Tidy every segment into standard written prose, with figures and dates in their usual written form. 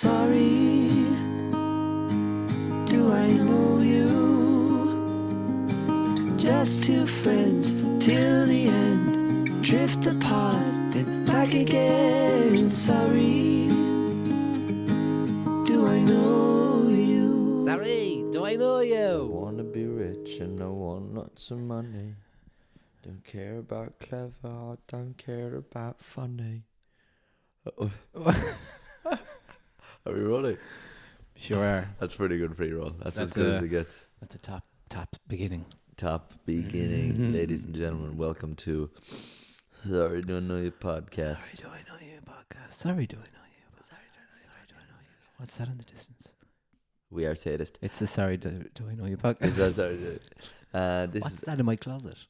Sorry, do I know you? Just two friends till the end, drift apart, then back again. Sorry, do I know you? Sorry, do I know I you? wanna be rich and I want lots of money. Don't care about clever, don't care about funny. Uh-oh. Are we rolling? Sure are. That's pretty good pre-roll. That's as That's good as it gets. That's a top beginning. Top beginning, ladies and gentlemen. Welcome to Sorry Do I Know You podcast. Sorry, do I know you podcast? Sorry, do I know you? Sorry, do I know you? What's that in the distance? We are sadist. It's the Sorry, do I know you Is podcast. that sorry? This What's is that in my closet?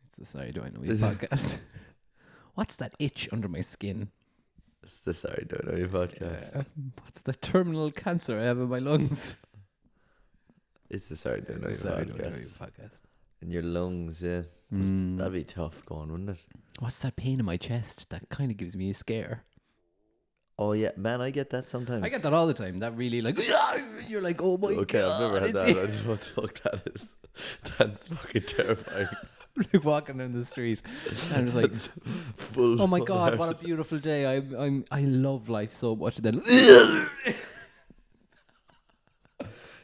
It's the Sorry, do I know you podcast. What's that itch under my skin? it's the Sorry Do I Know You podcast. What's the terminal cancer I have in my lungs? It's the Sorry Do I Know You Sorry, do I know you podcast. podcast. In your lungs, yeah. Mm. That'd be tough going, wouldn't it? What's that pain in my chest? That kind of gives me a scare. Oh yeah, man, I get that sometimes. I get that all the time. That really like you're like, oh my Okay, god. I've never had it's that. I don't know what the fuck that is. That's fucking terrifying. like walking down the street and I'm just like, Full. oh my god, what a beautiful day. I love life so much. And then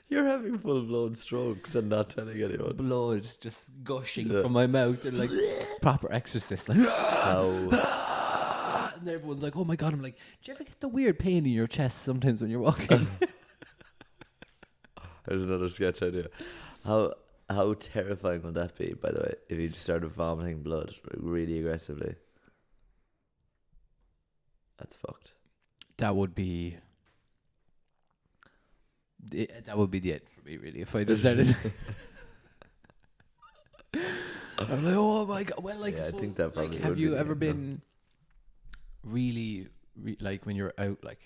You're having full blown strokes and not telling anyone. blood just gushing from my mouth and like proper exorcist. Like, How? and everyone's like, oh my god. I'm like, do you ever get the weird pain in your chest sometimes when you're walking? There's another sketch idea. How terrifying would that be, by the way, if you just started vomiting blood really aggressively? That's fucked. That would be the end for me, really, if I just started. I'm like, oh my god. Well, like, Yeah, I suppose, think that probably have would you be the ever end, no? been really like when you're out, like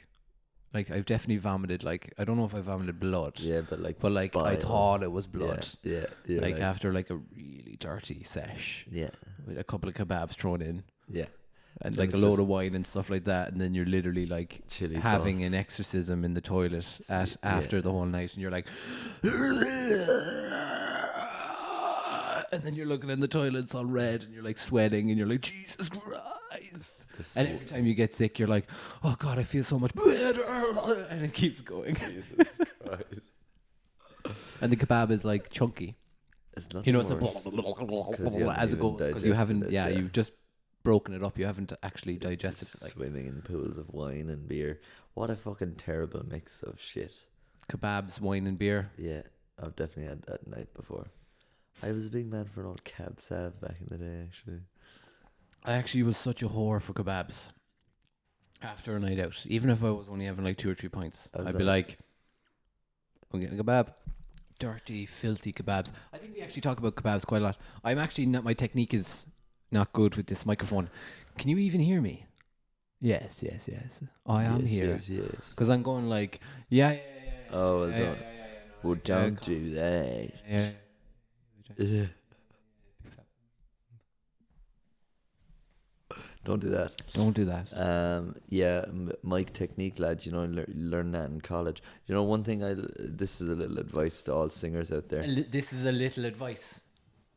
I've definitely vomited, like I don't know if I vomited blood, Yeah, but like I bile. thought it was blood. Yeah, Like right. after like a really dirty sesh Yeah, with a couple of kebabs thrown in yeah. and And like a it's load just of wine and stuff like that, and then you're literally like Chili having sauce. an exorcism in the toilet after the whole night, and you're like, and then you're looking in the toilet, it's all red, and you're like sweating, and you're like, Jesus Christ. And every time you get sick, you're like, oh God, I feel so much better, and it keeps going. Jesus Christ. And the kebab is like chunky. It's not You know, it's worse. as it goes, because you haven't, digested it, yeah, you've just broken it up. You haven't actually digested it. Like Swimming in pools of wine and beer. What a fucking terrible mix of shit. kebabs, wine, and beer. Yeah, I've definitely had that night before. I was a big man for an old cab sav back in the day, actually. I actually was such a whore for kebabs after a night out. Even if I was only having like 2 or 3 pints, How's I'd be that? like, I'm getting a kebab. Dirty, filthy kebabs. I think we actually talk about kebabs quite a lot. I'm actually not, my technique is not good with this microphone. Can you even hear me? Yes. I am Yes, here. Yes. Because I'm going like, yeah. Oh, well, yeah, don't. yeah, no, Well, yeah, don't come- do that. Yeah. Ugh. Don't do that. Don't do that. Yeah, mic technique, lads. You know, learn that in college. You know, one thing this is a little advice to all singers out there. This is a little advice.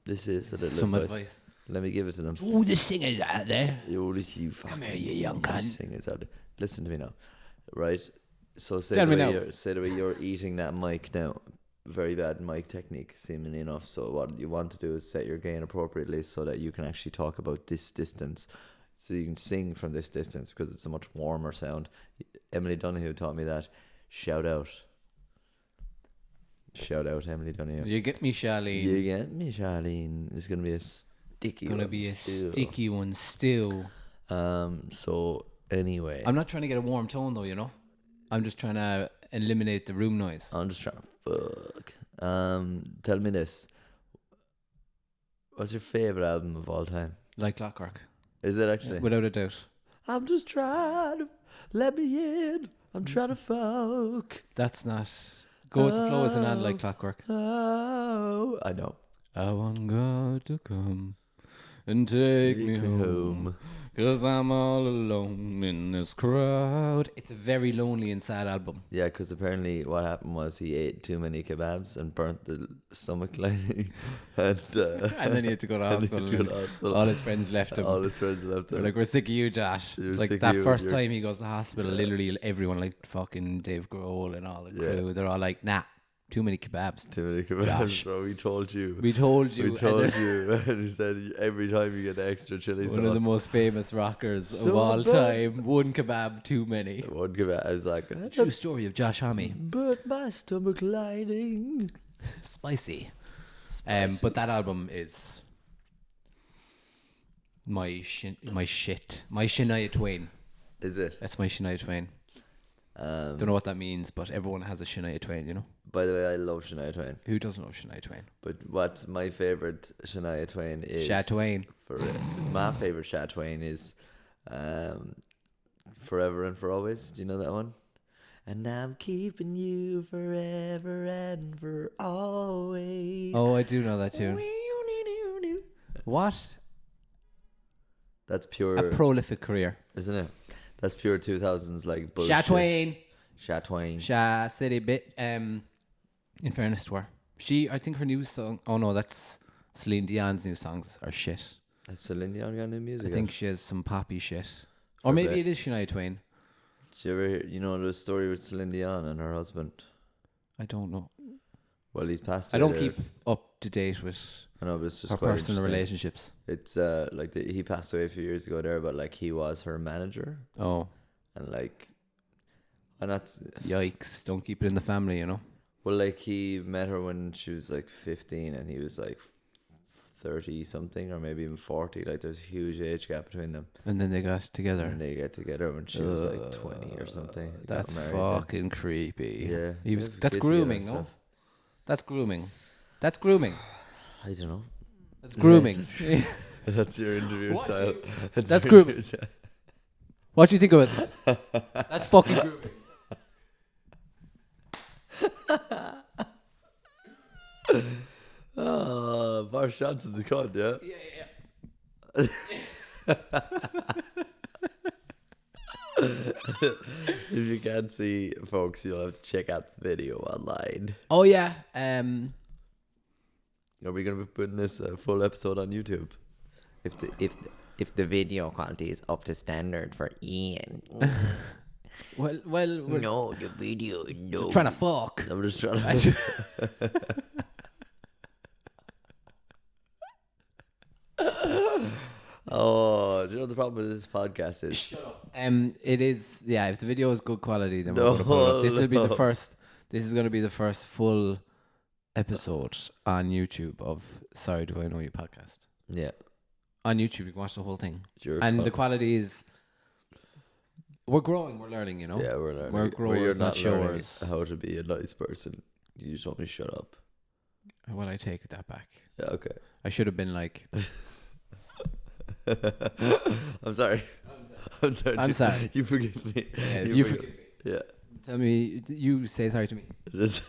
This is a little Some advice. advice. Let me give it to them. To all the singers out there. You fucking here, you young cunt. singers out there. Listen to me now, right? So say Tell the me way now. say the way you're eating that mic now. Very bad mic technique, seemingly enough. So what you want to do is set your gain appropriately so that you can actually talk about this distance. So you can sing from this distance because it's a much warmer sound. Emily Donoghue taught me that. Shout out. Shout out, Emily Donoghue. You get me, Charlene. You get me, Charlene. It's going to be a sticky Gonna one be a still. sticky one still. So anyway. I'm not trying to get a warm tone though, you know. I'm just trying to eliminate the room noise. I'm just trying to fuck. Tell me this. What's your favourite album of all time? Like Clockwork. Is it actually? Without a doubt. I'm just trying to let me in. I'm trying to fuck. That's not. Go with the flow is not like Clockwork. Oh, I know. I want God to come and take me home. 'Cause I'm all alone in this crowd. It's a very lonely and sad album. Yeah, because apparently what happened was he ate too many kebabs and burnt the stomach lining, and And then he had to go to and he had hospital. to go And to hospital. all his friends left him. All his friends left They're him. like, we're sick of you, Josh. You're Like sick that of you, first you're- time he goes to the hospital, literally everyone, like fucking Dave Grohl and all the crew, they're all like, nah, too many kebabs. Too many kebabs, Josh. bro. We told you. We told you. We And told then you. And he said every time you get the extra chili sauce. one of the most famous rockers of So all bad. time. One kebab too many. One kebab. I was like, True story of Josh Homme. but my stomach lining. Spicy. Spicy. But that album is my Shania Twain. Is it? That's my Shania Twain. Don't know what that means, but everyone has a Shania Twain, you know? By the way, I love Shania Twain. Who doesn't love Shania Twain? But what's my favorite Shania Twain is Shania Twain. My favorite Shania Twain is Forever and For Always. Do you know that one? And I'm keeping you forever and for always. Oh, I do know that tune. What That's pure, a prolific career. isn't it? That's pure 2000s like bullshit. Shania Twain. Shania Twain. Sha City bit. In fairness to her, I think her new song. Oh no, that's Celine Dion's new songs are shit. Has Celine Dion got new music? I think she has some poppy shit, or I maybe bet. it is Shania Twain. Did you ever hear, the story with Celine Dion and her husband? I don't know. Well, he's passed I away don't there. keep up to date with I know, but it's just her quite personal interesting. relationships. It's like he passed away a few years ago there, but like he was her manager, Oh, and like, and that's yikes! Don't keep it in the family, you know. well, like he met her when she was like 15, and he was like 30 something, or maybe even 40. Like there's a huge age gap between them, And then they got together. and they get together when she was like 20 or something. They got That's married then. fucking creepy. Yeah, He was. they have a That's kid grooming, together no? and stuff. That's grooming. That's grooming. I don't know. That's grooming. That's your interview What? style. That's your grooming. interview style. What do you think of it? That's fucking grooming. Oh, Boris Johnson's a cunt, yeah? If you can't see, folks, you'll have to check out the video online. Oh yeah. Are we going to be putting this full episode on YouTube? If the video quality is up to standard for Ian. Well, we're No, the video is no. trying to fuck. I'm just trying to. Oh, do you know what the problem with this podcast is? It is. Yeah, if the video is good quality, then we're No, going to put it up. This will be the no. first. This is going to be the first full episode on YouTube of Sorry Do I Know You podcast. Yeah. On YouTube, you can watch the whole thing, You're and the fuck- quality is. We're growing. We're learning. You know. Yeah, we're learning. We're Where growers, you're not learning showers. how to be a nice person. You just want me to shut up. Well, I take that back. Yeah, okay. I should have been like. I'm sorry. I'm sorry. I'm sorry. You forgive me. Yeah, you forgive me. Yeah. Tell me, you say sorry to me. This-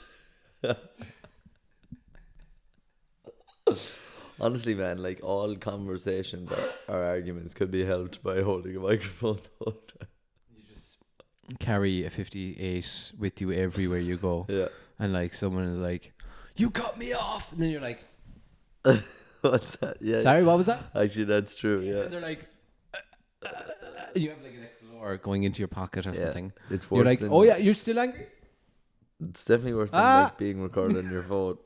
Honestly, man, like all conversations or arguments could be helped by holding a microphone the whole time. You just carry a 58 with you everywhere you go, Yeah. and like someone is like, "You cut me off," and then you're like, What's that? Yeah. "Sorry, what was that?" Actually, that's true. And Yeah. they're like, you have like an XLR going into your pocket or Yeah. something. It's worse. You're like, than, "Oh yeah, you're still angry." It's definitely worse than Ah. like being recorded on your phone.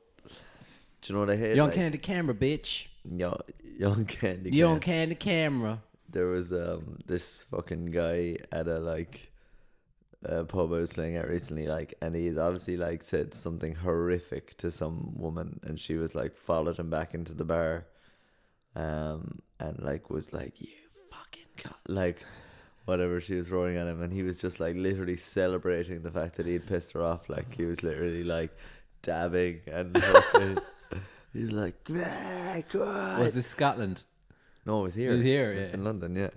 Do you know what I hate? You don't Like, can the camera, bitch. young candy. You don't can. can the camera. There was this fucking guy at a pub I was playing at recently, and he's obviously said something horrific to some woman, and she was followed him back into the bar, and was like, "You fucking whatever she was roaring at him, and he was just literally celebrating the fact that he'd pissed her off. He was literally dabbing and fucking, he's like, "Ah, God." Was this Scotland? No, it was here. It was here, It was yeah. in London, yeah.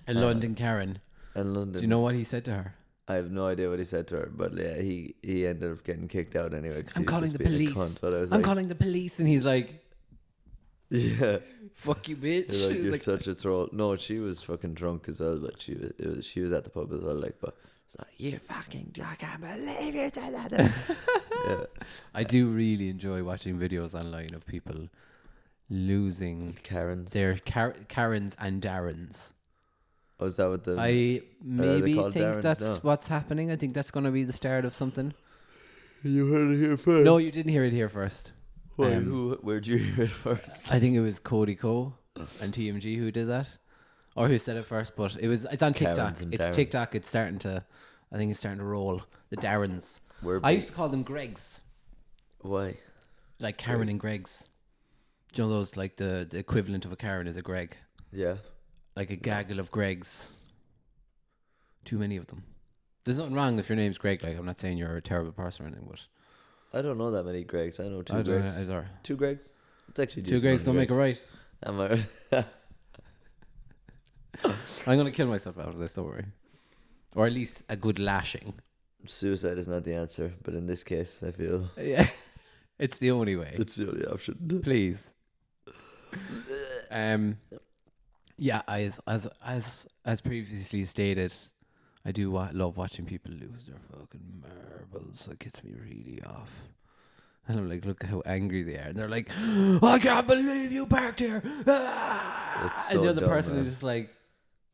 In London, Karen. In London. Do you know what he said to her? I have no idea what he said to her, but yeah, he ended up getting kicked out anyway. 'cause I'm he was calling just the being a police. cunt, but I was I'm like, calling the police, and he's like, Yeah. Fuck you, bitch. You're like, It was you're like, such a troll. No, she was fucking drunk as well, but she was at the pub as well. Like, but it's like, you fucking, I can't believe you said that. Yeah, I do really enjoy watching videos online of people losing Karens. their Karens and Darrens. Oh, is that what the? I they maybe called think Darrens that's now? what's happening. I think that's going to be the start of something. You heard it here first. No, you didn't hear it here first. Why, where'd you hear it first? I think it was Cody Co and TMG who did that, or who said it first. But it's on TikTok. Karens and It's Darrens. TikTok. It's starting to. I think it's starting to roll. The Darrens. I used to call them Gregs, Why? like Karen and Gregs. Do you know those, like the equivalent of a Karen is a Greg, Yeah. like a gaggle of Gregs. Too many of them. There's nothing wrong if your name's Greg. Like, I'm not saying you're a terrible person or anything, but I don't know that many Gregs. I know two I don't Gregs. know, either. Two Gregs? It's actually Two Gregs don't make it right. Am I? I'm gonna kill myself out of this. Don't worry, or at least a good lashing. Suicide is not the answer, but in this case, I feel Yeah, it's the only way. it's the only option. Please. Yeah, as previously stated, I do love watching people lose their fucking marbles. It gets me really off. And I'm like, look how angry they are. And they're like, I can't believe you parked here. Ah! It's And so the other dumb, person man. is just like,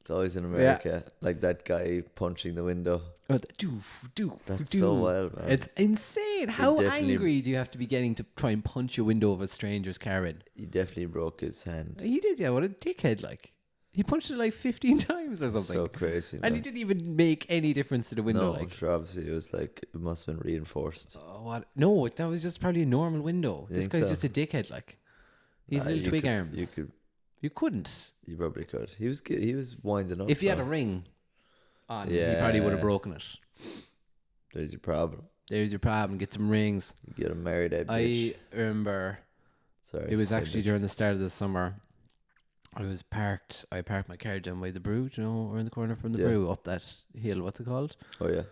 It's always in America, like that guy punching the window. oh, doof. That's so wild, man. It's insane. How definitely- angry do you have to be getting to try and punch a window of a stranger's car in? He definitely broke his hand. He did, yeah. What a dickhead, like. He punched it like 15 times or something. So crazy, man. And he didn't even make any difference to the window. No, Like, sure, obviously it was like it must have been reinforced. oh, what? No, that was just probably a normal window. You This think guy's so? just a dickhead. Like, he's little You twig could- arms. You couldn't. probably could. He was winding up. If he had a though. ring on, he probably would have Yeah. broken it. There's your problem. There's your problem. Get some rings. You get him married, that bitch. I remember Sorry, it was say actually bitch. during the start of the summer. I parked my car down by the brew, do you know, around the corner from the Yeah. brew, up that hill. What's it called? Oh yeah,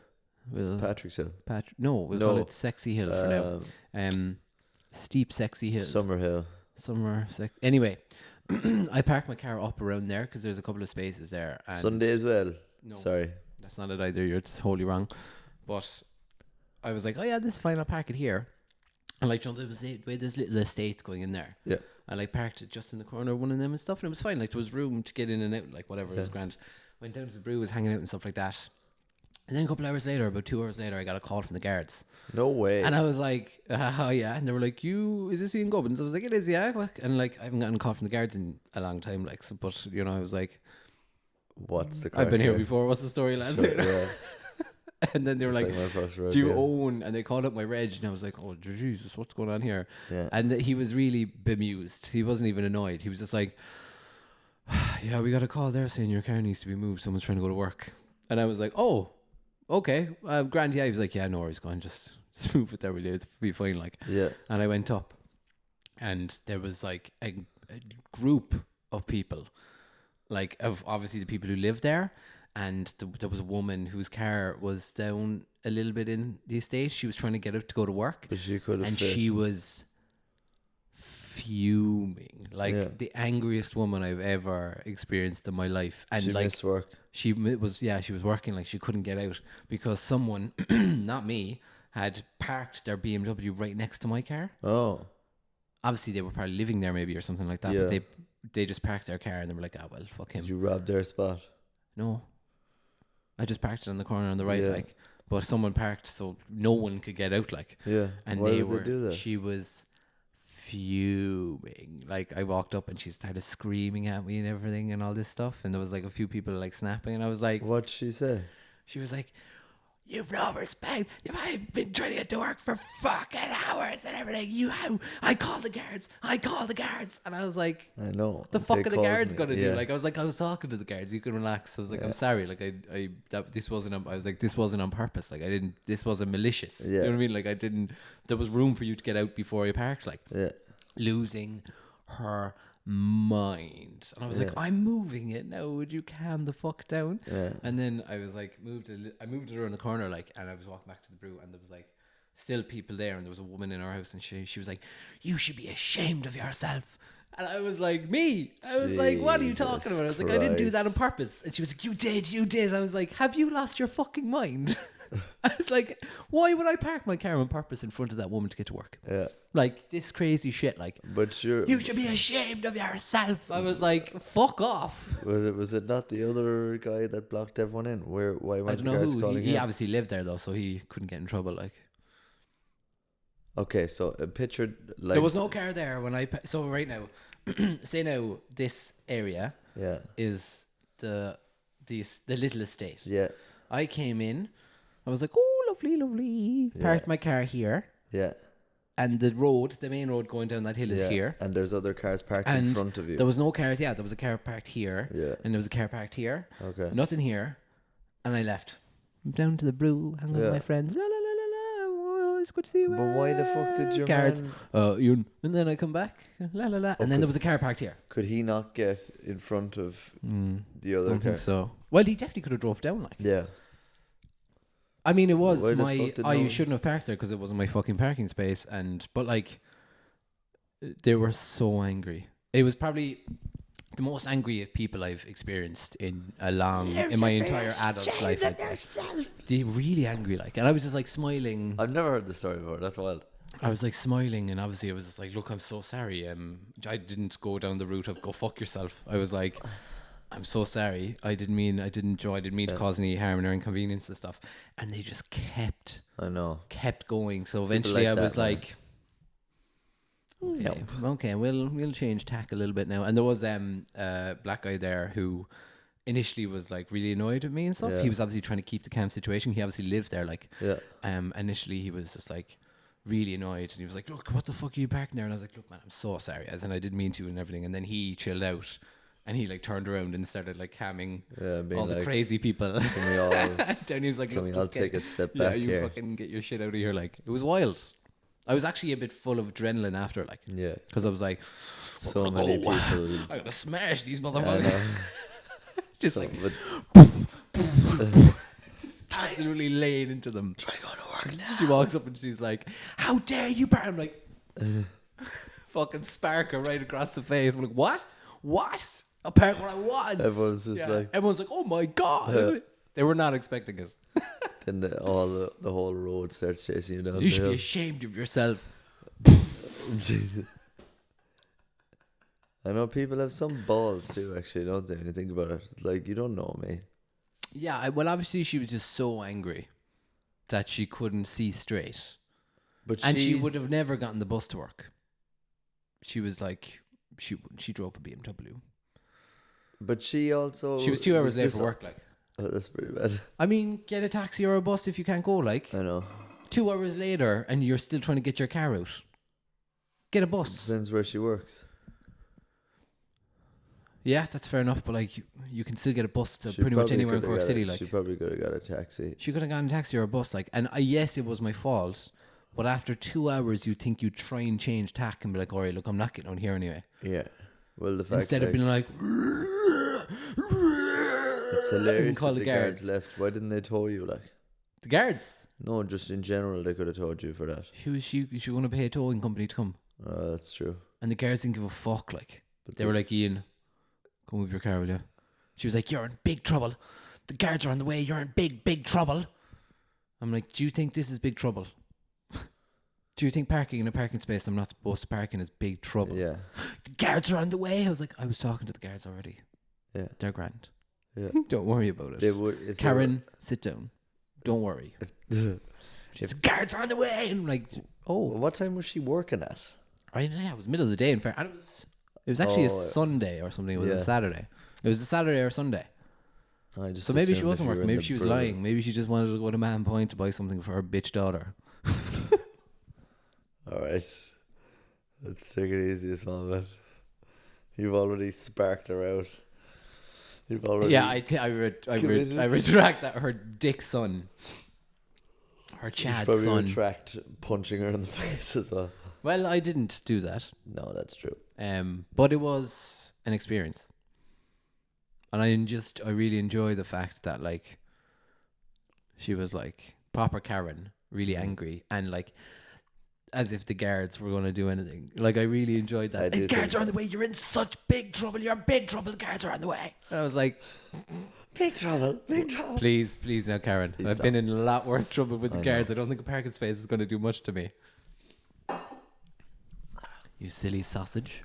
Well, Patrick's Hill. No, we'll call it Sexy Hill for now. Steep Sexy Hill. Summerhill. Anyway, I parked my car up around there because there's a couple of spaces there. And Sunday as well. No, Sorry. that's not it either. You're totally wrong. But I was like, oh yeah, this is fine. I'll park it here. And like, you know, there was this little estate going in there. Yeah. I like parked it just in the corner of one of them and stuff, and it was fine. Like, there was room to get in and out, like whatever. It was Yeah. grand. Went down to the brew, was hanging out and stuff like that. And then a couple hours later, about 2 hours later, I got a call from the guards. No way. And I was like, oh yeah. And they were like, is this Ian Gubbins? I was like, it is, yeah. And like, I haven't gotten a call from the guards in a long time, like, so, but you know, I was like, What's the? I've been here crack before. What's the story, lads? Sure, yeah. And then they were It's like, my first do rodeo. you own? And they called up my reg, and I was like, oh Jesus, what's going on here? Yeah. And he was really bemused. He wasn't even annoyed. He was just like, yeah, we got a call there saying your car needs to be moved. Someone's trying to go to work. And I was like, oh, okay, grand. Yeah, he was like, yeah, no worries, go on, just move it there, will you? It's be fine, like. Yeah. And I went up, and there was like a group of people, like of obviously the people who live there. And there was a woman whose car was down a little bit in the estate. She was trying to get out to go to work, But she could have. and she was fuming, like Yeah. the angriest woman I've ever experienced in my life. And She like missed work. she was working, like she couldn't get out because someone, not me, had parked their BMW right next to my car. Oh. Obviously, they were probably living there maybe or something like that. Yeah. But they just parked their car and they were like, well, fuck him. Did you rob their spot? No. I just parked it on the corner on the right, Yeah. like. But someone parked so no one could get out, like. Yeah. And Why they would were. they do that? She was fuming. Like, I walked up and she started screaming at me and everything and all this stuff. And there was like a few people like snapping. And I was like, What'd she say? she was like, you've no respect. I've been trying to get to work for fucking hours and everything. I called the guards. And I was like, I know. what the They fuck are the called guards me. gonna do? Yeah. Like, I was talking to the guards. You can relax. I was like, Yeah. I'm sorry. Like, this wasn't on purpose. Like, this wasn't malicious. You Yeah. know what I mean? Like, there was room for you to get out before you parked. Like, Yeah. losing her mind. And I was like, Yeah. I'm moving it now. Would you calm the fuck down? Yeah. And then I was like, I moved it around the corner, like, and I was walking back to the brew, and there was like still people there, and there was a woman in our house, and she was like, "You should be ashamed of yourself." And I was like, "Me?" I was like, "What are you talking about?" I was like, "I didn't do that on Christ. purpose." And she was like, "You did." I was like, "Have you lost your fucking mind?" I was like, "Why would I park my car on purpose in front of that woman to get to work?" Yeah. Like this crazy shit. Like, But sure. you should be ashamed of yourself. I was like, "Fuck off." Was it not the other guy that blocked everyone in? Why I weren't don't the know guards who. calling He him? obviously lived there though, so he couldn't get in trouble. Like, Okay, so a picture like there was no car there when so right now, say now this area yeah, is the little estate. yeah, I came in, I was like, "Oh, lovely, lovely." Yeah. Parked my car here, yeah, and the main road going down that hill is yeah. here. And there's other cars parked in And front of you. there was no cars. Yeah, there was a car parked here, Yeah. and there was a car parked here. Okay. Nothing here, and I left. I'm down to the brew, hang out with Yeah. my friends. La la la la la. Oh, it's good to see you. But why the fuck did your guards? man? Ian. And then I come back. La la la. And then there was a car parked here. Could he not get in front of the other Don't car? think so. Well, he definitely could have drove down. Like, Yeah. I mean, it was Why the my. fuck did I no one- shouldn't have parked there because it wasn't my fucking parking space. But like, they were so angry. It was probably the most angry of people I've experienced in my entire adult life. I'd say. They really angry, like, and I was just like smiling. I've never heard this story before. That's wild. I was like smiling, and obviously I was just like, "Look, I'm so sorry. I didn't go down the route of go fuck yourself." I was like, "I'm so sorry. I didn't mean to cause any harm or inconvenience and stuff." And they just kept I know. going. So eventually like I was that, man. like, okay, we'll change tack a little bit now. And there was a black guy there who initially was like really annoyed at me and stuff. Yeah. He was obviously trying to keep the calm situation. He obviously lived there. Like, Yeah. initially he was just like really annoyed, and he was like, "Look, what the fuck are you parking there?" And I was like, "Look, man, I'm so sorry," as in I didn't mean to and everything. And then he chilled out, and he like turned around and started like calming Yeah. Being all the like, crazy people. can we all? Then he was like, Can we "Look, all just take a step yeah, back you here?" fucking get your shit out of here." Like, it was wild. I was actually a bit full of adrenaline after, like, Yeah. because I was like, So "Oh, many wow, people. I gotta smash these I motherfuckers." know. Just like But absolutely laying into them. try going to work now. She walks up and she's like, "How dare you park?" I'm like, fucking spark her right across the face. I'm like, what? I'll park where I want. Everyone's just Yeah. like, Everyone's like, "Oh my god." Yeah. They were not expecting it. then the whole road starts chasing you down. You should the be hill. ashamed of yourself. Jesus. I know people have some balls too, actually, don't they? When you think about it, like, you don't know me. Yeah, well, obviously she was just so angry that she couldn't see straight. But And she would have never gotten the bus to work. She was like, she drove a BMW. But she also. She was 2 hours was late this- for work, like. Oh, that's pretty bad. I mean, get a taxi or a bus if you can't go, like. I know. 2 hours later, and you're still trying to get your car out. Get a bus. Depends where she works. Yeah, that's fair enough, but like, you can still get a bus to She pretty much probably anywhere in coulda Cork got City, a- like. She probably could have got a taxi. She could have gotten a taxi or a bus, like. And yes, it was my fault, but after 2 hours, you think you'd try and change tack and be like, "All right, look, I'm not getting on here anyway." Yeah. Well, the fact Instead of being like, it's hilarious and call that the the guards guards. left. Why didn't they tow you? Like, The guards. no, just in general, they could have towed you for that. She was going to pay a towing company to come, That's true. and the guards didn't give a fuck. Like, But they were like, "Ian, come move your car, will you?" She was like, "You're in big trouble. The guards are on the way. You're in big trouble." I'm like, "Do you think this is big trouble? Do you think parking in a parking space I'm not supposed to park in is big trouble?" Yeah. The guards are on the way. I was like, I was talking to the guards already. Yeah. They're grand. Yeah. Don't worry about it. They would. If they were- Karen, sit down. Don't worry. if The guards are on the way. And I'm like, oh, what time was she working at? I don't know. It was middle of the day in fact. And it was actually a Oh, Sunday or something. It was yeah. a Saturday. It was a Saturday or Sunday. I just So maybe she assumed if wasn't you were working. in Maybe the she was brewery. lying. Maybe she just wanted to go to Man Point to buy something for her bitch daughter. All right. Let's take it easy, small bit. You've already sparked her out. You've already. Yeah, I retract that. Her dick son. Her You Chad probably son. retract punching her in the face as well. Well, I didn't do that. No, that's true. But it was an experience. And I really enjoy the fact that, like, she was like proper Karen really angry, and like as if the guards were going to do anything. Like I really enjoyed that. The guards are on the way. You're in such big trouble. You're in big trouble. The guards are on the way. And I was like, Big trouble. please now, Karen. Please I've stop. been in a lot worse trouble with the I guards. know. I don't think a parking space is going to do much to me. You silly sausage.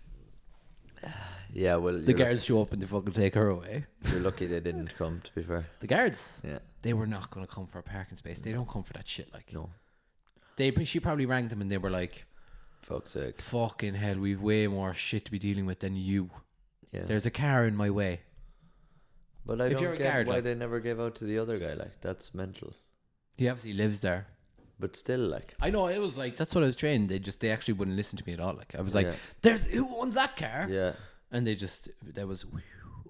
Yeah, well, The guards show up and they fucking take her away. You're lucky they didn't come. To be fair, The guards, yeah, they were not going to come for a parking space. They don't come for that shit. Like, no, she probably rang them and they were like, fuck's sake. fucking hell, we've way more shit to be dealing with than you. Yeah, There's a car in my way. but I if you're don't a get guard, why like- they never gave out to the other guy. Like, that's mental. He obviously lives there. But still, like, I know, it was like, that's what I was trained. They actually wouldn't listen to me at all. Like, I was like, Yeah. who owns that car? yeah. And that was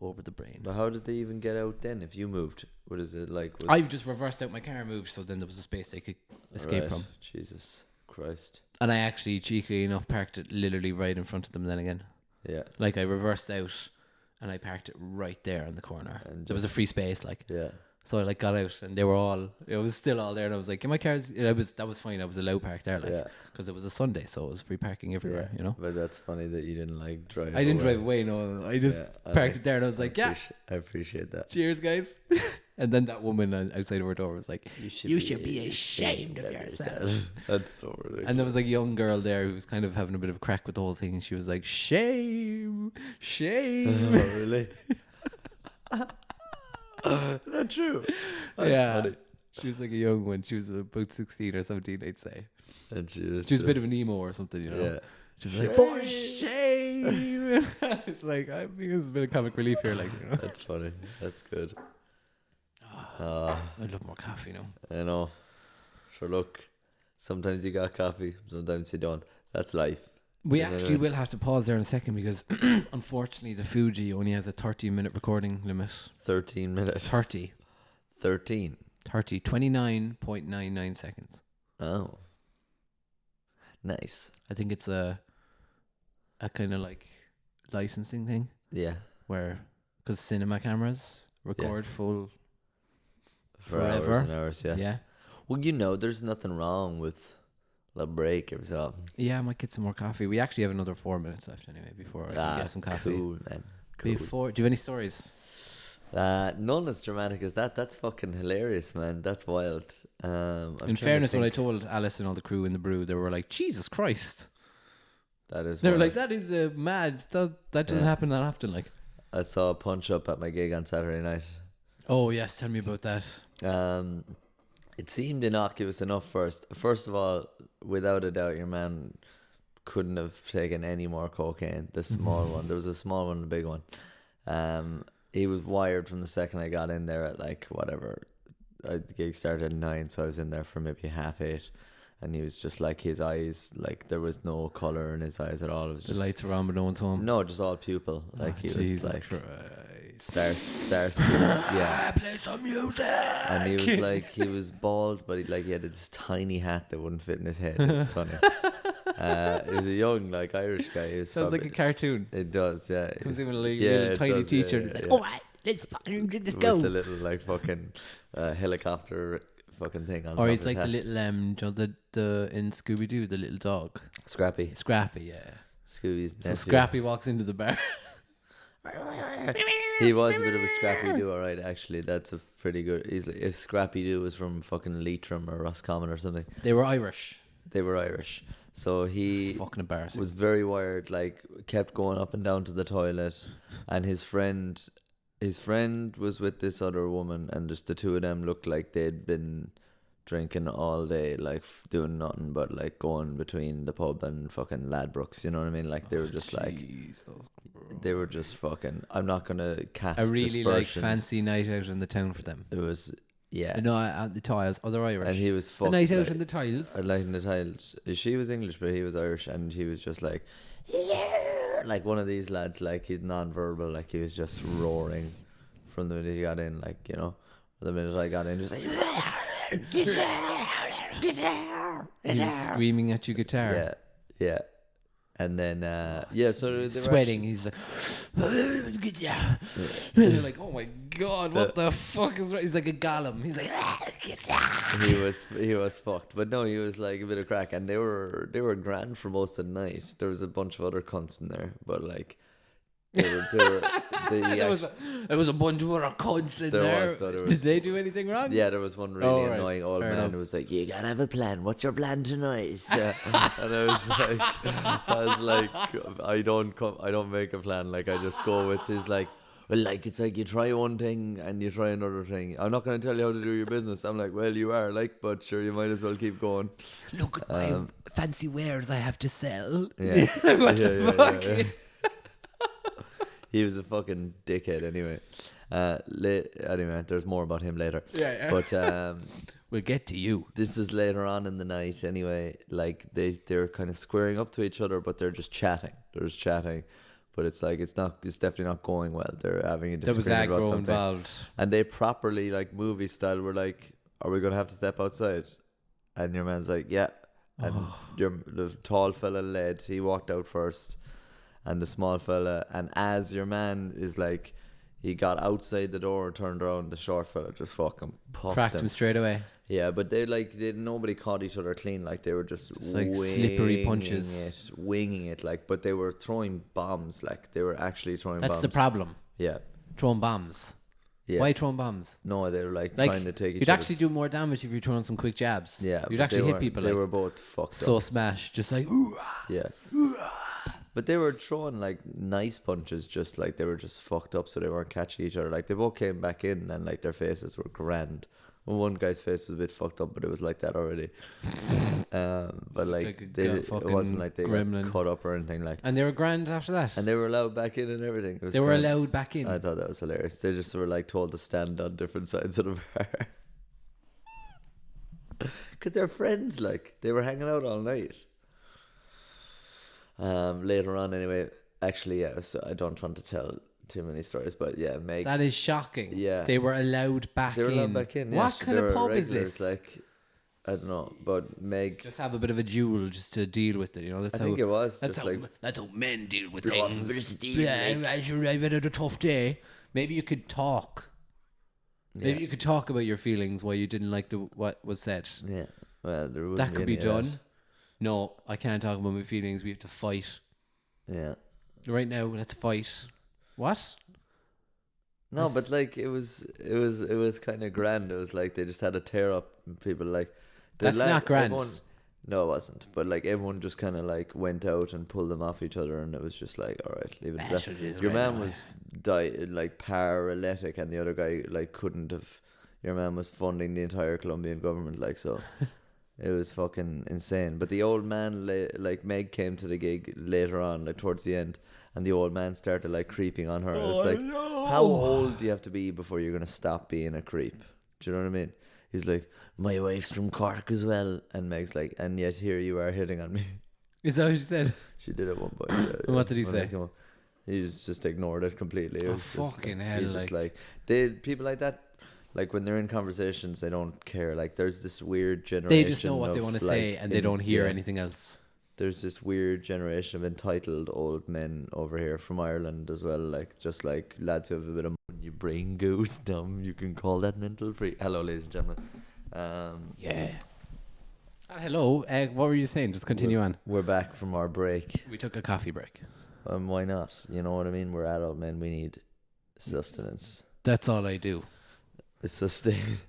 over the brain. But how did they even get out then? If you moved, what is it like? I just reversed out my car and moved, so then there was a space they could escape Right. from. Jesus Christ. And I actually, cheekily enough, parked it literally right in front of them then again. Yeah, Like, I reversed out and I parked it right there in the corner. And There was a just- free space, like. yeah. So I like got out and they were all, it was still all there, and I was like, "Yeah, my car's," that was fine. I was a low park there, like, Yeah. because it was a Sunday, so it was free parking everywhere, Yeah. you know. But that's funny that you didn't like drive. I didn't away. drive away, no. I just Yeah, I parked like- it there, and I was like, "Yeah, I appreciate that. cheers, guys." And then that woman outside of her door was like, You should be ashamed of yourself. That's so ridiculous. and there was like a young girl there who was kind of having a bit of a crack with the whole thing, and she was like, "Shame, shame." Oh, really? That's true. That's Yeah. funny. She was like a young one. She was about 16 or 17, I'd say. And she was She was a bit of an emo or something, you know. yeah. She was like, "For shame." It's like, I think there's a bit of comic relief here, like, you know. That's funny. That's good. I'd love more coffee, you know. I know. Sure, look. Sometimes you got coffee. Sometimes you don't. That's life. We You know what I actually mean? will have to pause there in a second because unfortunately the Fuji only has a 30-minute recording limit. 13 minutes. 30. 13. 29.99 seconds. Oh. Nice. I think it's a kind of like licensing thing Yeah. where, because cinema cameras record full For forever. hours and hours, yeah. Yeah. Well, you know, there's nothing wrong with a break every so often. Yeah, I might get some more coffee. We actually have another 4 minutes left anyway before I can get some coffee. Cool, man. Cool. Before, do you have any stories? None as dramatic as that. That's fucking hilarious, man. That's wild. In fairness, when I told Alice and all the crew in the brew, they were like, "Jesus Christ!" that is, They were wild. like, "That is mad. That doesn't Yeah. happen that often." Like, I saw a punch up at my gig on Saturday night. oh yes, tell me about that. It seemed innocuous enough first. First of all, without a doubt, your man couldn't have taken any more cocaine. The small one. There was a small one and a big one. He was wired from the second I got in there at like whatever. The gig started at 9, so I was in there for maybe 7:30. And he was just like, his eyes, like there was no colour in his eyes at all. It was The just lights are on, but no one's home. no, just all pupil. Like he was Jesus like Christ. Starsky, yeah. Play some music. And he was like, he was bald, but he had this tiny hat that wouldn't fit in his head. It was funny. He was a young, like, Irish guy. He was Sounds like a cartoon. It does, yeah. Comes in with a little it tiny does, yeah, t-shirt. yeah, It's like, yeah. "All right, let's fucking let's With go." the little, like, fucking helicopter fucking thing on Or top he's of like his the hat. little the in Scooby Doo, the little dog, Scrappy. Scrappy. Yeah. Scooby's So nephew. Scrappy walks into the bar. He was a bit of a Scrappy Doo, alright, actually. That's a pretty good. He's like, if Scrappy Doo was from fucking Leitrim or Roscommon or something, They were Irish. they were Irish. So he It's fucking embarrassing. was very wired, like kept going up and down to the toilet, and his friend was with this other woman, and just the two of them looked like they'd been drinking all day, like doing nothing but like going between the pub and fucking Ladbrokes, you know what I mean? Like they were just like, they were just fucking, I'm not gonna cast a really like dispersions. fancy night out in the town for them. It was, yeah. No, at the tiles. Oh, they're Irish. And he was a fucking night out like, in the tiles. like in the tiles. She was English, but he was Irish, and he was just like, yeah, like one of these lads. Like he's non-verbal. Like he was just roaring from the minute he got in. Like, you know, the minute I got in, just like, Get out! He was screaming at you guitar. yeah, yeah. And then so they were Sweating. He's like, get ya. And you're like, oh my god, what the fuck is right? He's like a golem. He's like, get ya. he was fucked, but no, he was like a bit of crack, and they were grand for most of the night. There was a bunch of other cunts in there, but like There was a bunch of other cunts in there. Did they do anything wrong? Yeah, there was one really right. annoying old Fair man enough. who was like, "You gotta have a plan. What's your plan tonight?" Yeah. And I was like, I don't make a plan. Like I just go with his like. Well, like it's like you try one thing and you try another thing. I'm not going to tell you how to do your business. I'm like, well, you are like, but sure, you might as well keep going. Look at my fancy wares I have to sell. Yeah. What the fuck? Yeah. He was a fucking dickhead anyway. Anyway, there's more about him later. Yeah. But We'll get to you. this is later on in the night anyway. Like they're kind of squaring up to each other, but they're just chatting. But it's like it's definitely not going well. They're having a There was disagreement about aggro something. involved. And they properly, like movie style, were like, "Are we gonna have to step outside?" And your man's like, "Yeah." And the tall fella led. He walked out first, and the small fella. And as your man is like, he got outside the door, turned around. The short fella just fucking puffed Cracked him straight away. Yeah, but nobody caught each other clean. Like they were just like slippery punches. winging it. Like, but they were throwing bombs. Like they were actually throwing bombs. That's the problem. Yeah. Throwing bombs. Yeah. Why throwing bombs? No, they were like Like, trying to take each you'd other's- actually do more damage if you're throwing some quick jabs. Yeah, You'd but actually hit people. They Like, were both fucked so up. smash. Just like, ooh. Yeah. But they were throwing like nice punches, just like they were just fucked up, so they weren't catching each other. Like they both came back in, and like their faces were grand. Well, one guy's face was a bit fucked up, but it was like that already. But Like a like it fucking wasn't like they gremlin. got cut up or anything. Like, And they were grand after that. and they were allowed back in and everything. It was They were grand. allowed back in. I thought that was hilarious. They just were like told to stand on different sides of the bar. Because they're friends, like they were hanging out all night. Later on, anyway. Actually, yeah. So I don't want to tell too many stories, but yeah, Meg. That is shocking. Yeah. They were allowed back They were in. allowed back in. Yeah. What So kind they of were pub is regulars, this? Like, I don't know, but Meg. Just have a bit of a duel just to deal with it, you know. That's I think it was that's just how, like That's how men deal with Bluff, things. Mr. Yeah, I've had a tough day. maybe you could talk. Maybe you could talk about your feelings, why you didn't like what was said. yeah. Well, there wouldn't That could be any of done. No, I can't talk about my feelings. We have to fight. that. Yeah. Right now, let's fight. What? No, but like it was kind of grand. It was like they just had a tear up. And people like That's not grand. No, it wasn't. But like everyone just kind of like went out and pulled them off each other, and it was just like, all right, leave it at That's that. what it is Your right man now. was like paralytic, and the other guy like couldn't have. Your man was funding the entire Colombian government, like so. It was fucking insane. But the old man, like Meg came to the gig later on, like towards the end, and the old man started like creeping on her. It was like, how old do you have to be before you're gonna stop being a creep? Do you know what I mean? He's like, my wife's from Cork as well, and Meg's like, and yet here you are hitting on me. Is that what you said? She did at one point. And what did he when say? I came up. He just ignored it completely. It Oh, was just, fucking he hell, just like- people like that. Like when they're in conversations, they don't care. Like there's this weird generation. They just know what they of, want to like, say and they don't hear yeah. anything else. There's this weird generation of entitled old men over here from Ireland as well. Like just like lads who have a bit of money. Your brain goes dumb. You can call that mental free. Hello, ladies and gentlemen. Yeah. Hello. What were you saying? Just continue on. We're back from our break. We took a coffee break. Why not? You know what I mean? We're adult men. We need sustenance. That's all I do. It's sustain.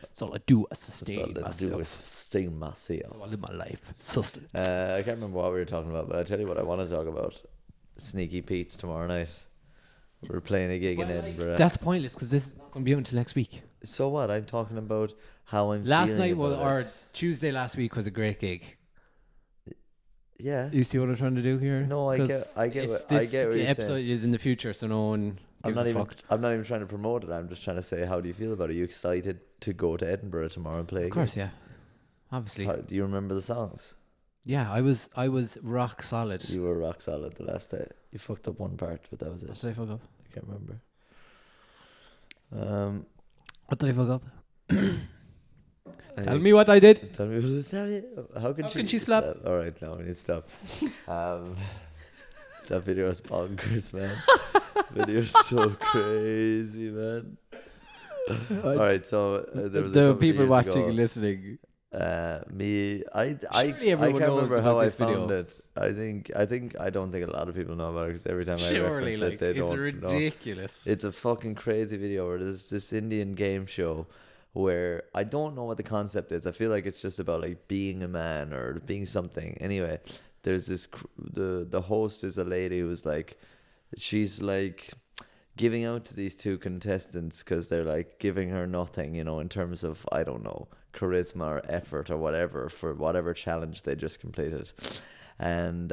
That's all I do. I That's sustain all I do myself. is sustain myself. I live my life. Sustenance. I can't remember what we were talking about, but I tell you what I want to talk about. Sneaky Pete's tomorrow night. We're playing a gig in Edinburgh. That's pointless because this is not going to be out until next week. So what? I'm talking about how I'm Last feeling night was, about or it. Tuesday last week was a great gig. Yeah. You see what I'm trying to do here? No, I 'Cause get it's- what this you're episode saying. is in the future, so no one gives a fuck. I'm not even trying to promote it. I'm just trying to say, how do you feel about it? Are you excited to go to Edinburgh tomorrow and play? Of course, yeah. Obviously. Do you remember the songs? Yeah, I was rock solid. You were rock solid the last day. You fucked up one part, but that was What it. did I fuck up? I can't remember. What did I fuck up? Tell me what I did. Tell me what to tell you. How can she slap? All right, now we need to stop. That video is bonkers, man. Video is so crazy, man. All right, so there was a The couple people years watching ago, and listening. I Surely everyone can't knows remember about how I this video. found it. I don't think a lot of people know about it because every time I Surely, reference like, it, they it's don't know. ridiculous. It's a fucking crazy video where there's this Indian game show where I don't know what the concept is. I feel like it's just about like being a man or being something. Anyway, there's this the host is a lady who's like, she's like giving out to these two contestants because they're like giving her nothing, you know, in terms of, I don't know, charisma or effort or whatever for whatever challenge they just completed. And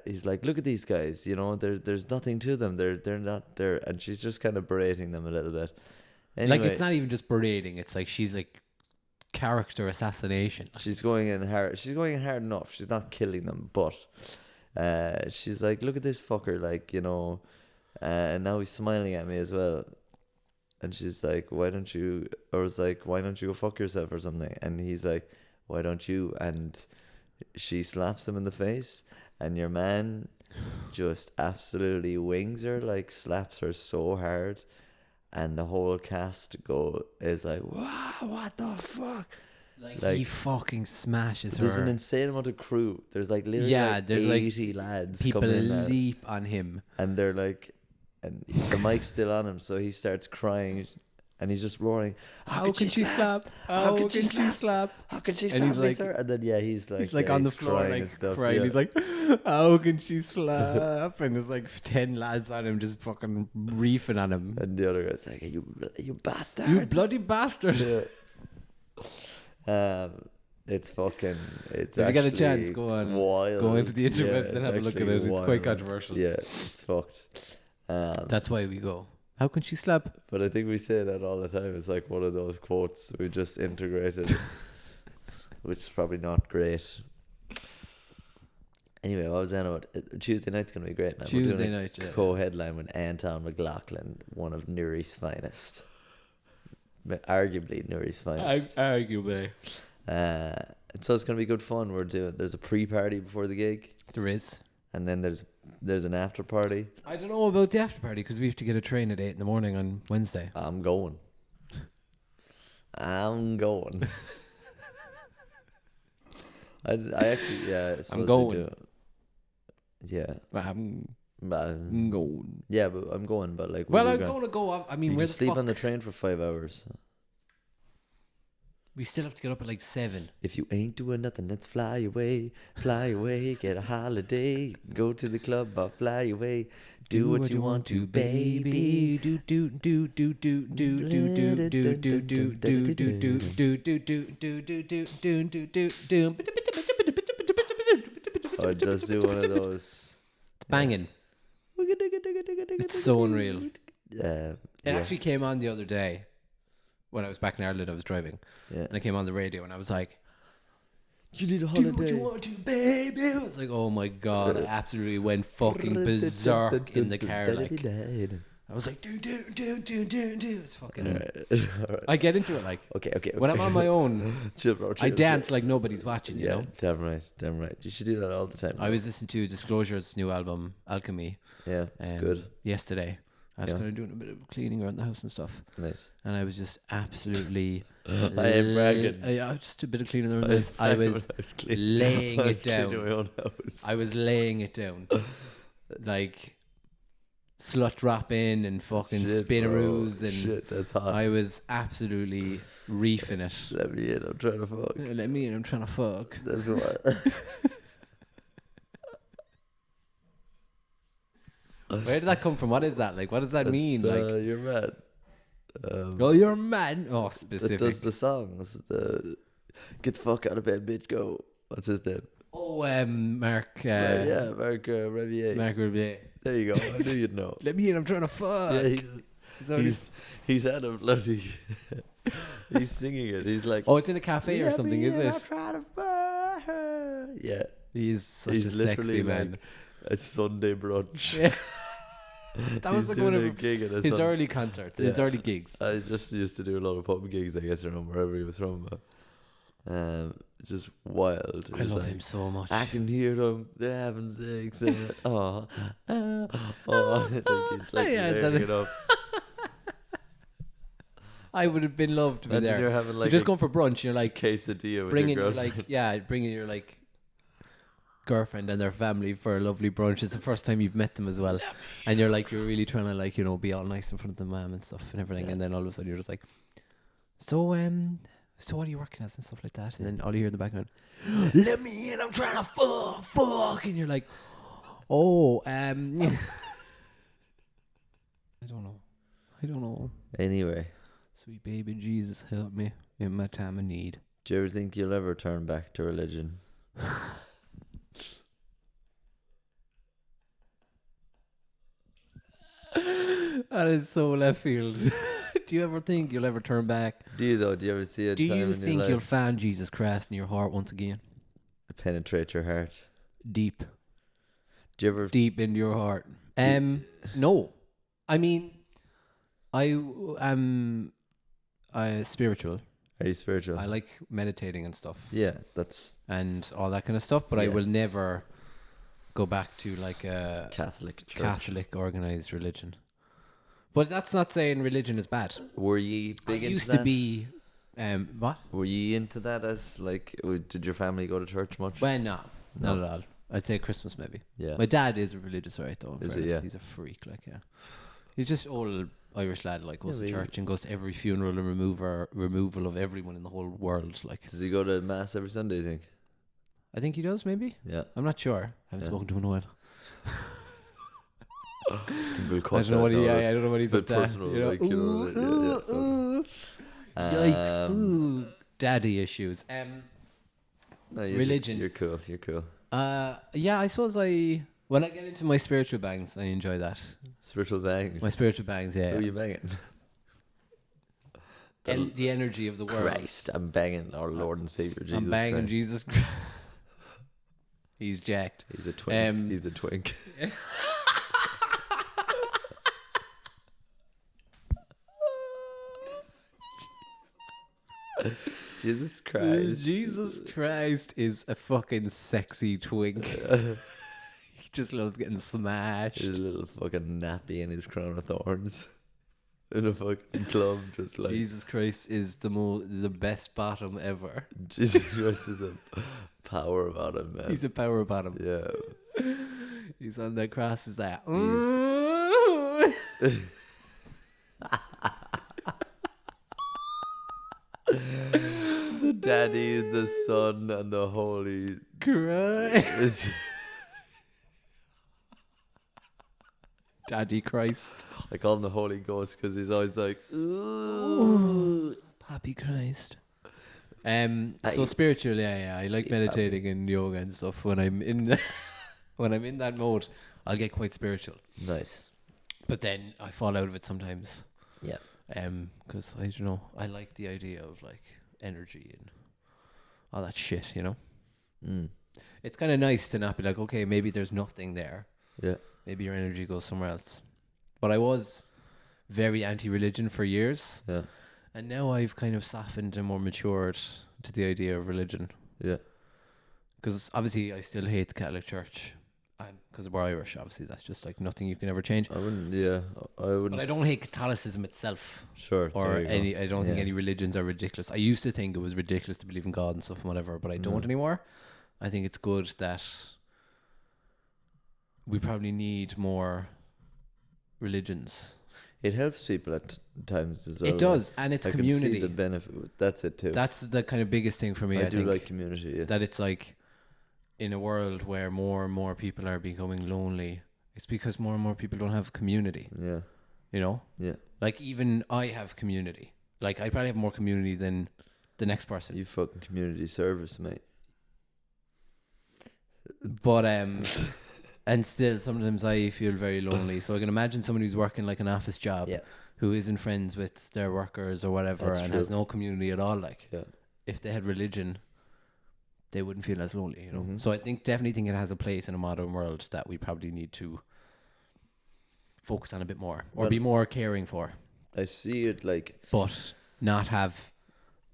he's like, look at these guys, you know, there's nothing to them. They're not there. And she's just kind of berating them a little bit. Anyway, Like, it's not even just berating. It's like she's like character assassination. she's going in hard. She's going in hard enough. She's not killing them, but she's like, look at this fucker, like, you know, and now he's smiling at me as well. And she's like, why don't you? Or it's like, why don't you go fuck yourself or something? And he's like, why don't you? And she slaps him in the face, and your man just absolutely wings her, like slaps her so hard, and the whole cast is like, wow, what the fuck? Like, he fucking smashes There's her. an insane amount of crew. There's like literally there's 80 lads people coming in, leap on him. and they're like, and the mic's still on him, so he starts crying, and he's just roaring. How can she slap? How can she slap? How can she And slap he's me, like- sir? And then he's like on the floor, crying like and stuff. crying. Yeah. He's like, how can she slap? And there's like 10 lads on him, just fucking reefing on him. And the other guy's like, you bastard. You bloody bastard! Yeah. It's fucking. It's If you get a actually chance, go on. wild. Go into the interwebs Yeah, and have a look at actually it. It's wild. quite controversial. Yeah, it's fucked. That's why we go. How can she slap? But I think we say that all the time. It's like one of those quotes we just integrated, which is probably not great. Anyway, what was I about? Tuesday night's going to be great, man. We're Tuesday doing a night, yeah. co-headline with Anton McLaughlin, one of Newry's finest. Arguably Newry's finest. Arguably. So it's going to be good fun. There's a pre-party before the gig, There is. and then there's an after party. I don't know about the after party because we have to get a train at 8 in the morning on Wednesday. I'm going. I actually, yeah. I'm going. Yeah. I'm But, going. yeah, but I'm going. But like, Well, we're I'm gonna- going to go. I mean, You where can the sleep fuck? on the train for 5 hours. We still have to get up at like 7. If you ain't doing nothing, let's fly away, get a holiday, go to the club, or fly away. Do what you want to, baby. Do do do do do do do do do do do do do do do do do do do do. Or just do one of those. Banging. It's so unreal. It Yeah. actually came on the other day when I was back in Ireland. I was driving, Yeah. and it came on the radio, and I was like, You need a "Do holiday. what you want to, baby." I was like, "Oh my god!" I absolutely went fucking berserk in the car. Like, I was like, "Do do do do do do." It's fucking. Alright. I get into it like Okay. when I'm on my own. Chill, bro. I chill, dance like nobody's watching. You Yeah, know. damn right. You should do that all the time. I was listening to Disclosure's new album Alchemy. Yeah, good. Yesterday. I was Yeah. kind of doing a bit of cleaning around the house and stuff, Nice. and I was just absolutely. I ain't bragging. Yeah, just a bit of cleaning around the house. I was laying I it was cleaning down. my own house. I was laying it down, like slut drop in and fucking Shit, spinaroos, bro. and Shit, that's hot. I was absolutely reefing it. Let me in. I'm trying to fuck. Let me in. I'm trying to fuck. That's what. Where did that come from? What is that? Like, what does that mean? Like, You're mad. oh, you're mad. Oh, That specific. does the songs. Get the fuck out of bed, bitch. Go. What's his name? Oh, Mark. Yeah, Mark Revier. Mark Riviere. There you go. I knew you'd know. Let me in. I'm trying to fuck. Yeah, he's had a bloody. He's singing it. He's like. Oh, it's in a cafe or something, is it? I'm trying to fuck her. Yeah. He's such He's a sexy literally man. like a Sunday brunch. Yeah. That was He's like one doing a of gig at a his Sun- early concerts, his Yeah. early gigs. I just used to do a lot of pub gigs, I guess, around wherever he was from. But Just wild. I love him so much. I can hear them. They're having sex. Oh, like he's like Yeah, layering it up. I would have been loved to be Imagine there. you're having like You're just a going for brunch. You're like quesadilla with bringing your your girlfriend. bringing your like girlfriend and their family for a lovely brunch. It's the first time you've met them as well, and you're really trying to like be all nice in front of the mom and stuff and everything, and then all of a sudden you're just like, so what are you working as and stuff like that, and then all you hear in the background, let me in, I'm trying to fuck, and you're like, oh, I don't know. Anyway, Sweet baby Jesus, help me in my time of need. do you ever think you'll ever turn back to religion? That is so left field. Do you ever think you'll ever turn back? Do you though? Do you ever see a Do time you in think your you'll life find Jesus Christ in your heart once again? penetrate your heart? Deep Do you ever? into your heart. No. I mean, I am spiritual. Are you spiritual? I like meditating and stuff. Yeah, that's And all that kind of stuff, but I Yeah. will never go back to like a Catholic church. Catholic organized religion. But that's not saying religion is bad. Were ye big I into used that? to be what? Were ye into that as like? Did your family go to church much? Well, no, not No. at all. I'd say Christmas maybe. Yeah. My dad is religious, right? Though. In Is he? fairness. Yeah. He's a freak, like he's just old Irish lad, like goes Yeah, to but he- church and goes to every funeral and removal of everyone in the whole world. Like Does he go to mass every Sunday? You think? I think he does, maybe. Yeah. I'm not sure. I haven't Yeah. spoken to him in a while. We'll I cut don't know what that he. now, I don't know what it's he's a bit up to. personal, You know? like, you know, Ooh, yeah. yikes! Ooh, daddy issues. No, Religion. You're cool. You're cool. Yeah, I suppose when I get into my spiritual bangs, I enjoy that. Spiritual bangs. My spiritual bangs, yeah. Who are you banging? The energy of the world. Christ, I'm banging our Lord and Savior Jesus. I'm banging Christ. Jesus Christ. He's jacked. He's a twink. He's a twink. Jesus Christ. Jesus Christ is a fucking sexy twink. He just loves getting smashed. His little fucking nappy and his crown of thorns. In a fucking club, just like Jesus Christ is the best bottom ever. Jesus Christ is a power about him, man. He's a power bottom. Yeah. He's on the cross. Is that? The Daddy, the Son, and the Holy. Christ. Daddy Christ. I call him the Holy Ghost because he's always like, Ooh, Pappy Christ. So spiritually, yeah, I like meditating and yoga and stuff. When I'm in, when I'm in that mode, I'll get quite spiritual. nice. But then I fall out of it sometimes. Yeah. Because I don't know, I like the idea of like energy and all that shit. You know, Mm. it's kind of nice to not be like, okay, maybe there's nothing there. Yeah. Maybe your energy goes somewhere else. But I was very anti-religion for years. Yeah. And now I've kind of softened and more matured to the idea of religion. Yeah. Because obviously I still hate the Catholic Church. Because we're Irish, obviously. That's just like nothing you can ever change. I wouldn't. Yeah. I wouldn't. But I don't hate Catholicism itself. Sure. Or there you go. any. I don't think Yeah. any religions are ridiculous. I used to think it was ridiculous to believe in God and stuff and whatever. But I don't anymore. I think it's good that we probably need more religions. It helps people at times as well. It does. And it's I community. can see the benefit. That's it too. That's the kind of biggest thing for me, I do think. like community. Yeah. That it's like in a world where more and more people are becoming lonely, it's because more and more people don't have community, Yeah. you know? Yeah. Like even I have community. Like I probably have more community than the next person. You fucking community service, mate. But and still sometimes I feel very lonely. So I can imagine someone who's working like an office job Yeah. who isn't friends with their workers or whatever That's and true. has no community at all. Like Yeah. if they had religion, they wouldn't feel as lonely, you know. Mhm. So I definitely think it has a place in a modern world that we probably need to focus on a bit more or Well- be more caring for, I see it like but not have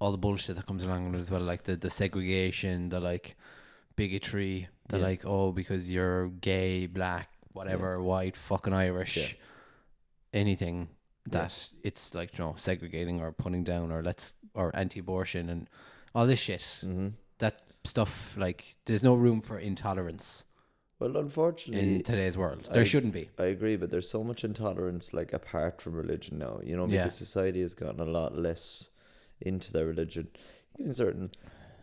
all the bullshit that comes along with it as well, like the segregation, the like bigotry, the like, oh, because you're gay, black, whatever, white, fucking Irish, anything that it's like, segregating or putting down or anti-abortion and all this shit. That stuff, like, there's no room for intolerance. Well, unfortunately, in today's world, there shouldn't be. I agree, but there's so much intolerance, like, apart from religion now, because society has gotten a lot less into their religion. Even certain,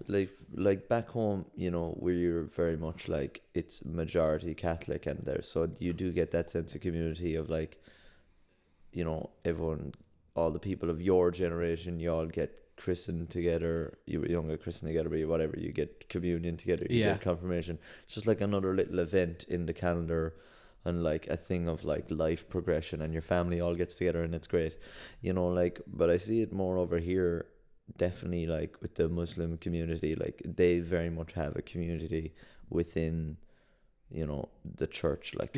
like back home, where you're very much like, it's majority Catholic, and there, so you do get that sense of community of, like, everyone, all the people of your generation, you all get christened together. You don't get christened together, but whatever, you get communion together, you get confirmation. It's just like another little event in the calendar, and like a thing of like life progression, and your family all gets together, and it's great, but I see it more over here, definitely, like with the Muslim community, like they very much have a community within the church, like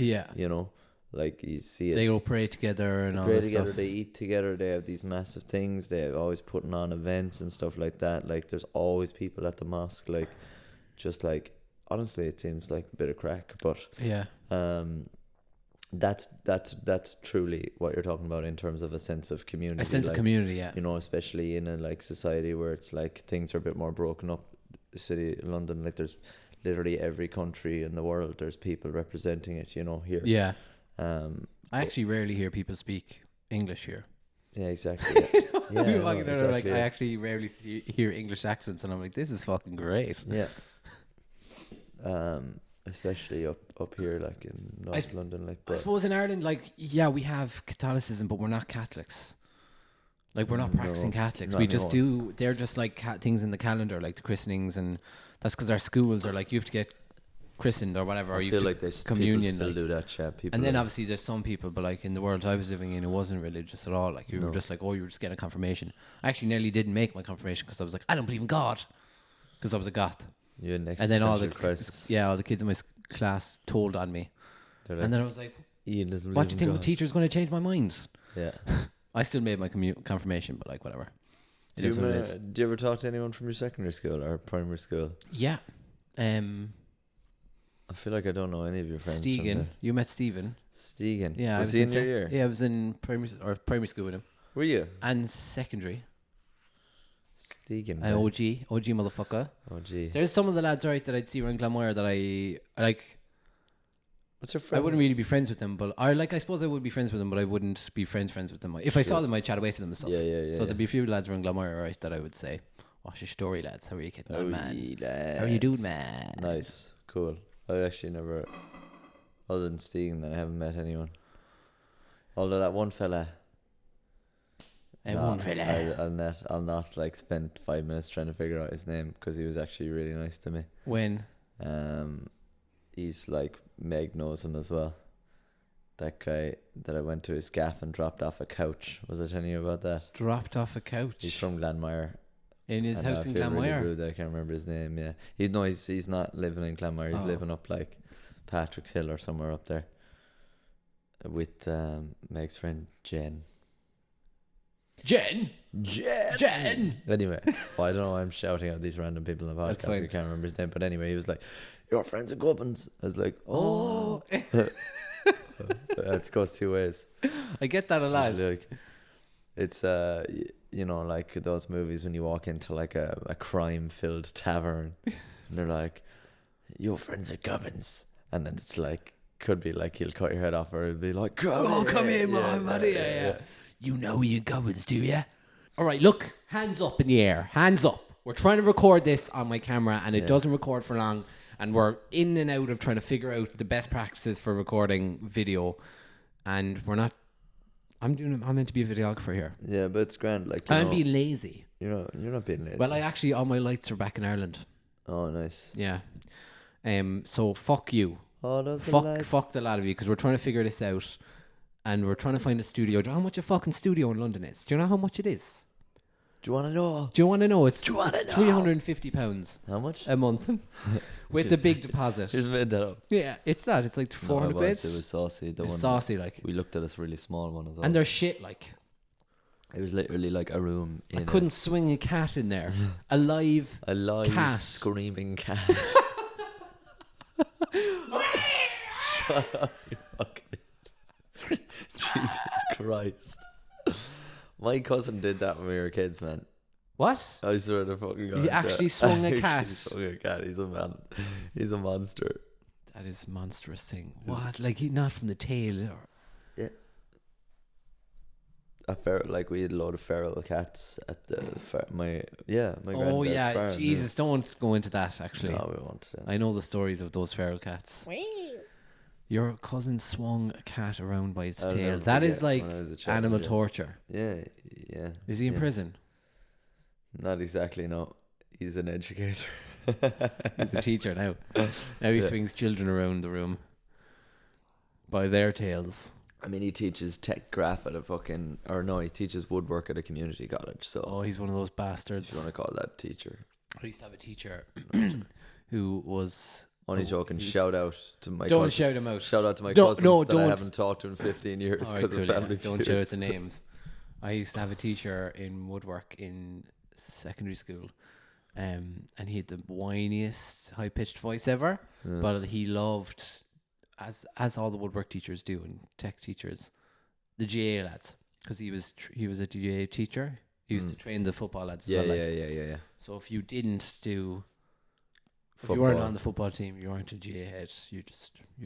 like you see it. They go pray together and all pray that together, stuff. they eat together, they have these massive things, they're always putting on events and stuff like that. Like there's always people at the mosque, like just like, honestly, it seems like a bit of crack, but that's truly what you're talking about in terms of a sense of community. A sense of community, especially in a like society where it's like things are a bit more broken up. The city of London, like there's literally every country in the world, there's people representing it, here. I actually rarely hear people speak English here. Yeah, exactly. Exactly. I actually rarely hear English accents, and I'm like, this is fucking great. Yeah. Especially up here, like in North London, like. I suppose in Ireland, like, we have Catholicism, but we're not Catholics. Like, we're not practicing Catholics. We just do. They're just like things in the calendar, like the christenings, and that's because our schools are like, you have to get christened or whatever, or you feel like there's communion, people still do that shit. People, and then obviously there's some people, but like in the world I was living in, it wasn't religious at all. Like you were just like, oh, you were just getting a confirmation. I actually nearly didn't make my confirmation because I was like, I don't believe in God, because I was a goth. You had an and then all the crisis. all the kids in my class told on me, like, and then I was like, Ian doesn't what do you think God. the teacher's going to change my mind? Yeah. I still made my confirmation, but like whatever. Do you ever talk to anyone from your secondary school or primary school? Yeah. I feel like I don't know any of your friends. Stephen, you met Stephen. Stephen, yeah, was he in your year? Yeah, I was in primary school with him. Were you? And secondary. Stephen, an OG motherfucker. OG. There's some of the lads that I'd see around Glanmire that I like. What's your friend? I wouldn't really be friends with them, but I suppose I would be friends with them, but I wouldn't be friends with them. If I saw them, I'd chat away to them and stuff. Yeah. So there'd be a few lads around Glanmire, right, that I would say, "What's your story, lads? How are you getting on, man? Lads. How are you doing, man?" Nice, cool. I actually never, other than Stephen, I haven't met anyone. Although that one fella. I'll not like spend 5 minutes trying to figure out his name, because he was actually really nice to me. When? He's like, Meg knows him as well. That guy that I went to his gaff and dropped off a couch. Was I telling you about that? Dropped off a couch? He's from Glanmire. In his house in Glanmire? Really rude, I can't remember his name, yeah. He's not living in Glanmire. He's living up like Patrick's Hill or somewhere up there. With Meg's friend Jen. Jen. Anyway, I don't know why I'm shouting out these random people in the podcast. I can't remember his name, but anyway, he was like, "Your friends are Gubbins." I was like, "Oh." That goes two ways. I get that a lot. Like, it's like those movies when you walk into like a crime-filled tavern, and they're like, "Your friends are Gubbins," and then it's like, could be like he'll cut your head off, or it'll be like, "Come here, my buddy." Yeah. You know you Gubbins, do you? All right, look, hands up in the air. Hands up. We're trying to record this on my camera, and it doesn't record for long, and we're in and out of trying to figure out the best practices for recording video, and we're not. I'm meant to be a videographer here. Yeah, but it's grand. Like, I'm being lazy. You're not being lazy. Well, all my lights are back in Ireland. Oh, nice. Yeah. So fuck you. Fuck the lot of you, because we're trying to figure this out. And we're trying to find a studio. Do you know how much a fucking studio in London is? Do you know how much it is? Do you want to know? It's £350. How much? A month. With the big deposit. Just made that up. Yeah, it's that. It's like 400 quid. It was saucy. It was saucy, like. We looked at this really small one as well. And they're shit, like. It was literally like a room in I couldn't swing a cat in there. A live a live cat. screaming cat. Shut up, you fucking Jesus Christ. My cousin did that when we were kids, man. What? I swear to fucking God. He actually swung a cat. Swung a cat. He's a man. He's a monster. That is a monstrous thing. What? Like, he not from the tail? Or... Yeah. Like we had a load of feral cats at the my Oh granddad's yeah, farm. Jesus! Don't go into that. Actually, No, we won't. I know the stories of those feral cats. Your cousin swung a cat around by its I'll tail. never That is forget like when I was a child, animal yeah. torture. Yeah. Is he in yeah. prison? Not exactly. No, he's an educator. He's a teacher now. Now he swings children around the room by their tails. I mean, he teaches tech graph at he teaches woodwork at a community college. So, Oh, he's one of those if bastards. you want to call that teacher. I used to have a teacher who was... Only joking. Shout out to my Don't cousin. shout him out. Shout out to my Don't- cousins no, that I don't. haven't talked to in 15 years All right, because cool, of yeah. family Don't shout out feuds. the names. I used to have a teacher in woodwork in secondary school, and he had the whiniest, high-pitched voice ever. Yeah. But he loved, as all the woodwork teachers do and tech teachers, the GA lads, because he was a GA teacher. He used to train the football lads. Yeah, as well, yeah. So if you didn't do, if Football. you weren't on the football team, you weren't a GA head. You're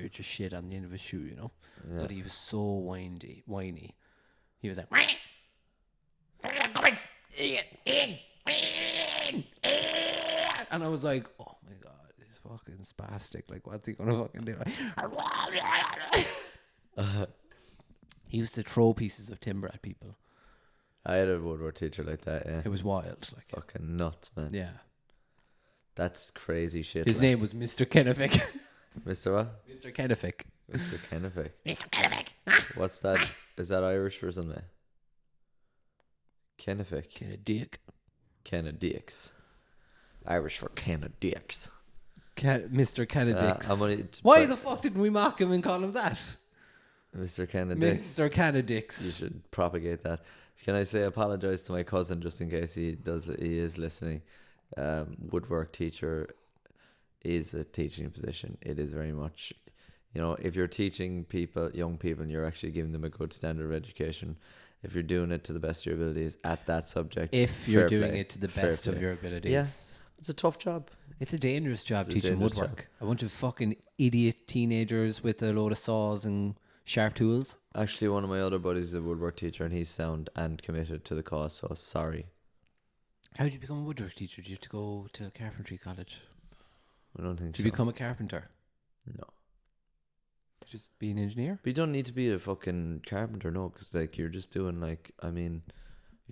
just shit on the end of a shoe, you know. Yeah. But he was so whiny. He was like, and I was like, oh my God, he's fucking spastic. Like, what's he gonna fucking do? He used to throw pieces of timber at people. I had a woodwork teacher like that. Yeah. It was wild. Like, Fucking nuts, man. yeah. That's crazy shit. His like. name was Mr. Kennefic. Mr. What? Mr. Kennefic. Mr. Kennefic. Mr. Kennefic. What's that? Is that Irish or something? Kennefic. Kennedick. Kennedicks. Irish for Kennedicks. Mr. Kennedicks. Why the fuck didn't we mock him and call him that? Mr. Kennedicks. Mr. Kennedicks. You should propagate that. Can I say apologize to my cousin just in case he is listening? Woodwork teacher is a teaching position. It is very much, if you're teaching young people, and you're actually giving them a good standard of education. If you're doing it to the best of your abilities at that subject, if you're fair doing play, it to the fair best of play. your abilities. Yeah. It's a tough job. It's a dangerous job It's a teaching dangerous woodwork. job. A bunch of fucking idiot teenagers with a load of saws and sharp tools. Actually, one of my other buddies is a woodwork teacher, and he's sound and committed to the cause. So sorry. How did you become a woodwork teacher? Did you have to go to carpentry college? I don't think Did so. you become a carpenter? No. Just be an engineer? But you don't need to be a fucking carpenter, no, because you're just doing You're doing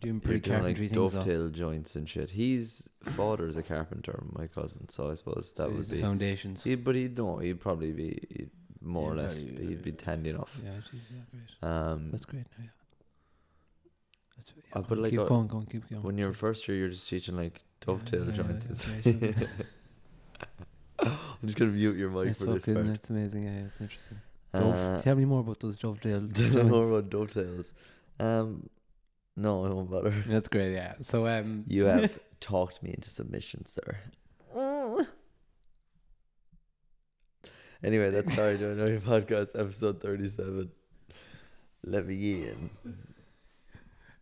you're pretty doing carpentry like things. dovetail joints and shit. His father's a carpenter, my cousin, so I suppose that So would it's the be. foundations. He'd probably be more or less. He'd be handy enough. Yeah, geez, yeah, great. That's great. No, yeah. That's, yeah, but like keep going, keep going. when you're first year, you're just teaching like dovetail joints. Yeah, and stuff. I'm just gonna mute your mic It's for this part. That's amazing. Yeah, it's interesting. Uh, Tell me more about those dovetail more joints. about dovetails. No, I won't bother. That's great. Yeah. So You have talked me into submission, sir. Anyway, that's Sorry to Annoy You podcast, episode 37. Let me in.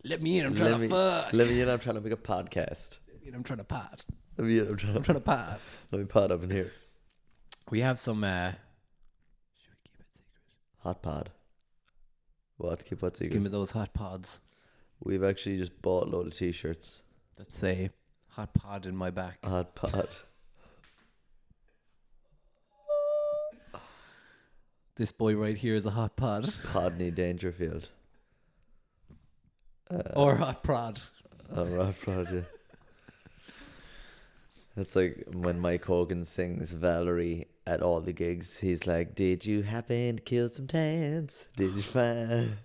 let me in. I'm trying to fuck. Let me in. I'm trying to make a podcast. Let me in, I'm trying to pot. Let me in. I'm trying to pot. let me pod up in here. We have some. Should we keep it secret? Hot pod. What? Keep what secret? Give me those hot pods. We've actually just bought a load of t-shirts. That say hot pod in my back. Hot pod. This boy right here is a hot pod. Podney Dangerfield. Or hot prod. Hot pod, yeah. It's like when Mike Hogan sings Valerie at all the gigs. He's like, "Did you happen to kill some tans? Did you find?"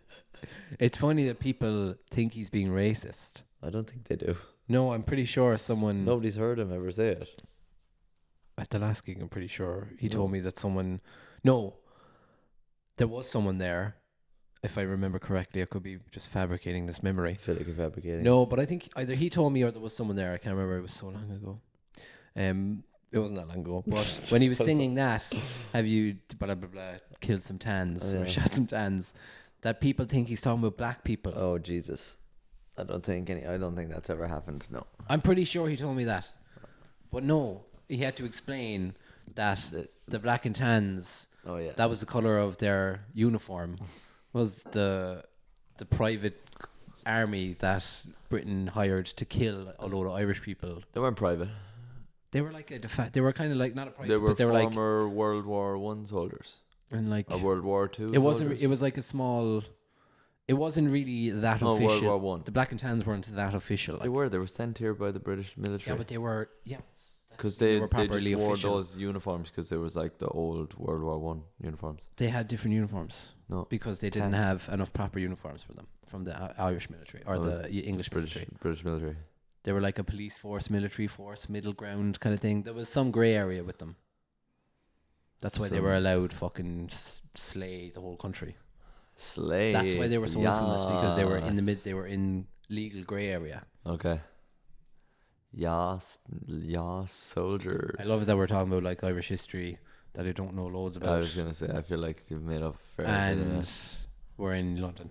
It's funny that people think he's being racist. I don't think they do. No, I'm pretty sure someone Nobody's heard him ever say it. at the last gig, I'm pretty sure he No. told me that someone. No, there was someone there, if I remember correctly. I could be just fabricating this memory. I feel like you're fabricating. No, but I think either he told me or there was someone there. I can't remember. It was so long ago. It wasn't that long ago. But when he was singing that, have you blah blah blah killed some tans or shot some tans? That people think he's talking about black people. Oh Jesus, I don't think that's ever happened. No, I'm pretty sure he told me that, but no, he had to explain that the black and tans. Oh yeah, That was the color of their uniform. Was the private army that Britain hired to kill a load of Irish people. they weren't private. They were like they were kind of like not a private, They were but they were like former World War One soldiers. and like Or World War Two. it wasn't. It was like a small. It wasn't really that No, official. World War One. The black and tans weren't that official. They were sent here by the British military. Yeah, but they were because they they were just properly wore official. those uniforms because there was like the old World War One uniforms. They had different uniforms No, because they didn't have enough proper uniforms for them from the Irish military or That was the English military. British military. They were like a police force, military force, middle ground kind of thing. There was some grey area with them. That's why they were allowed fucking slay the whole country. Slay. That's why they were so infamous, because they were in the mid. They were in legal grey area. Okay. Yas, soldiers. I love it that we're talking about like Irish history that I don't know loads about. I was gonna say, I feel like you've made up fair. And we're in London.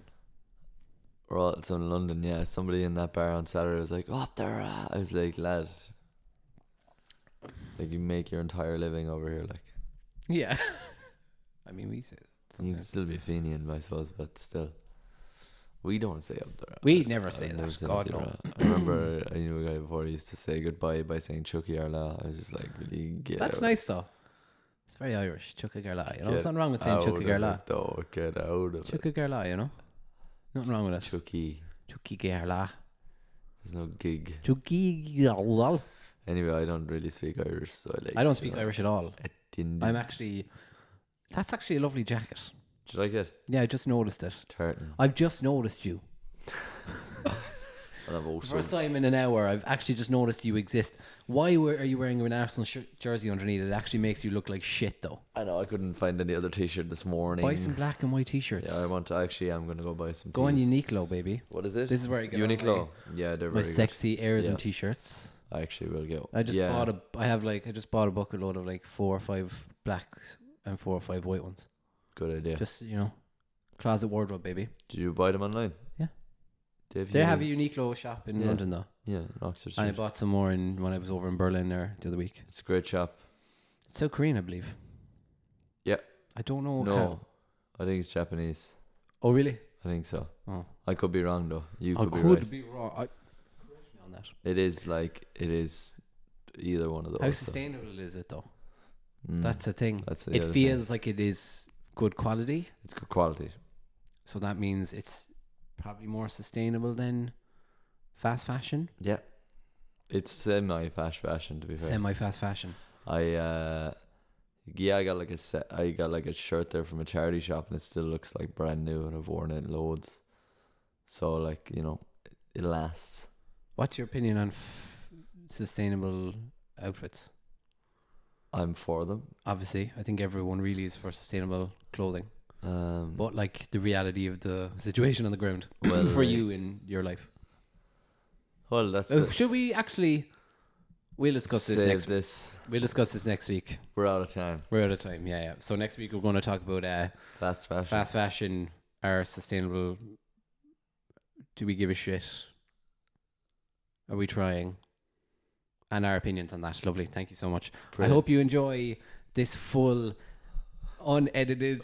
We're all it's in London. Yeah, somebody in that bar on Saturday was like, "Oh, there!" I was like, "Lad, like you make your entire living over here, like." Yeah. I mean, we say it. You can still be Fenian, I suppose, but still, we don't say up there. We never say I've never that. said God, up no. there. I remember I knew a guy before who used to say goodbye by saying Chucky Arla. I was just like, really get That's out. nice though. It's very Irish. Chucka Garla. You know, there's Get nothing wrong with saying out Chucka of Garla. it, though. Get out of it. Chucka Garla, you know? Nothing wrong with it. Chucky. Chucky Garla. There's no gig. Chucky Garla. Anyway, I don't really speak Irish, so I don't speak Irish at all. Didn't. I'm actually... That's actually a lovely jacket. Did I get Yeah, I just noticed it. tartan? I've just noticed you. And I've also First time in an hour, I've actually just noticed you exist. Why are you wearing an Arsenal jersey underneath? It actually makes you look like shit, though. I know I couldn't find any other T-shirt this morning. Buy some black and white t-shirts. Yeah, I want to. Actually, I'm gonna go buy some. Go on tees. Uniqlo, baby. What is it? This is where I get Uniqlo. Yeah, they're my very sexy airs and Yeah. t-shirts. good. I actually will go. I just yeah. I just bought a bucket load of like 4 or 5 black and 4 or 5 white ones. Good idea. Just, you know, closet wardrobe, baby. Did you buy them online? Yeah. They Have a Uniqlo shop in Yeah. London though. Yeah, in Oxford And I Street. bought some more when I was over in Berlin there the other week. It's a great shop. It's South Korean, I believe. Yeah. I don't know No, how. I think it's Japanese. Oh, really? I think so. Oh. I could be wrong though. You I could be could right. be wrong. Correct me on that. It is either one of those. How sustainable is it though? Mm. That's the thing. That's the It other feels like it is good quality. It's good quality. So that means it's probably more sustainable than fast fashion. Yeah. It's semi-fast fashion to be fair. Semi-fast fashion. I got like a shirt there from a charity shop and it still looks like brand new and I've worn it loads. So like, you know, it lasts. What's your opinion on sustainable outfits? I'm for them. Obviously, I think everyone really is for sustainable clothing. But But like the reality of the situation on the ground Well, for you in your life. well, that's Should we actually? We'll discuss this save next. this. We'll discuss this next week. We're out of time. We're out of time. Yeah. So next week we're going to talk about Fast fashion. fast fashion, our sustainable. Do we give a shit? Are we trying? And our opinions on that. Lovely. Thank you so much. I hope you enjoy this full, unedited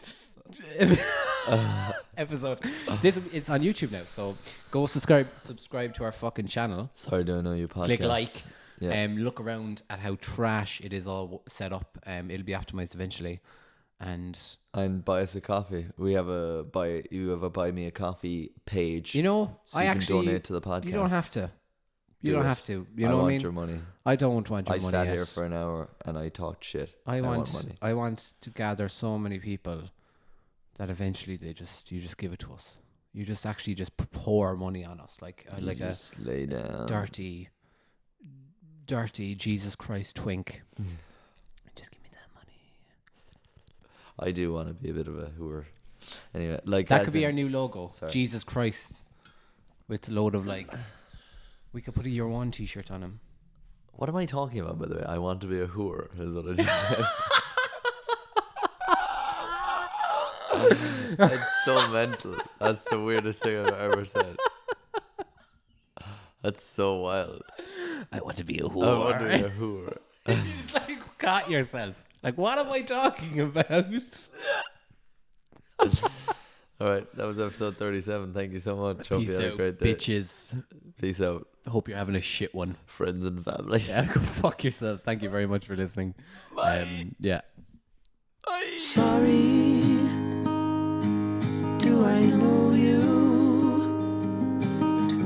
episode. It's on YouTube now, so go subscribe to our fucking channel. Sorry, don't know you podcast. Click like. Yeah. Look around at how trash it is all set up. It'll be optimized eventually, and buy us a coffee. You have a buy me a coffee page. you know, so I you actually can donate to the podcast. you don't have to. You Do don't it. have to. You I know what I want mean? your money. I don't want your I money. sat yet. here for an hour and I talked shit. I want money. I want to gather so many people that eventually you just give it to us. You just actually just pour money on us like You just lay down. dirty Jesus Christ twink. Just give me that money. I do want to be a bit of a hooer. Anyway, like That as could be in- our new logo. Sorry. Jesus Christ. With a load of like... We could put a Year One t-shirt on him. What am I talking about, by the way? I want to be a whore, is what I just said. It's so mental. That's the weirdest thing I've ever said. That's so wild. I want to be a I want to whore. be a whore. You just like caught yourself. Like, what am I talking about? All right, that was episode 37. Thank you so much. Hope Peace you had a out, great day. bitches. Peace out, I hope you're having a shit one. friends and family. Yeah, go fuck yourselves. Thank you very much for listening. Yeah. Sorry, do I know you?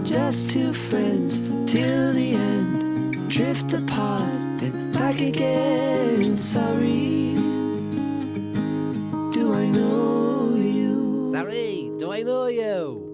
Just two friends till the end. Drift apart, then back again. Sorry, do I know you? Sorry, do I know you?